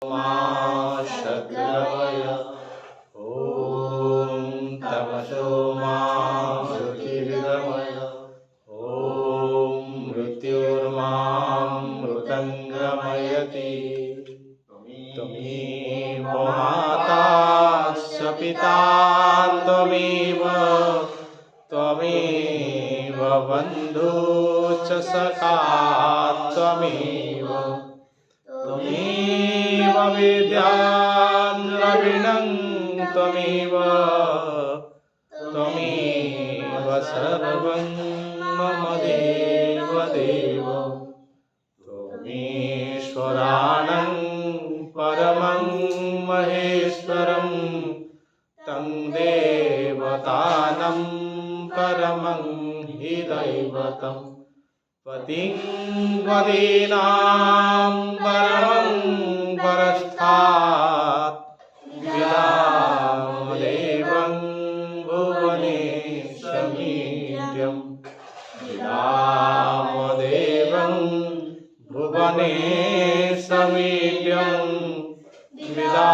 मा शक्रवय ॐ तमसो मा मृतिर्गमय ॐ मृत्युर्मामृतङ्गमयति त्वमेव माता च पिता त्वमेव बन्धु च सखा त्वमेव विद्यां द्रविणं त्वमेव सर्वं मम देव त्वमीश्वराणं परमं महेश्वरं तं देवतानं परमं हि दैवतम् पतिं पदीनां परमं परस्थात् विदामदेवं भुवनेशमीड्यं विदामदेवं भुवनेशमीड्यं विदा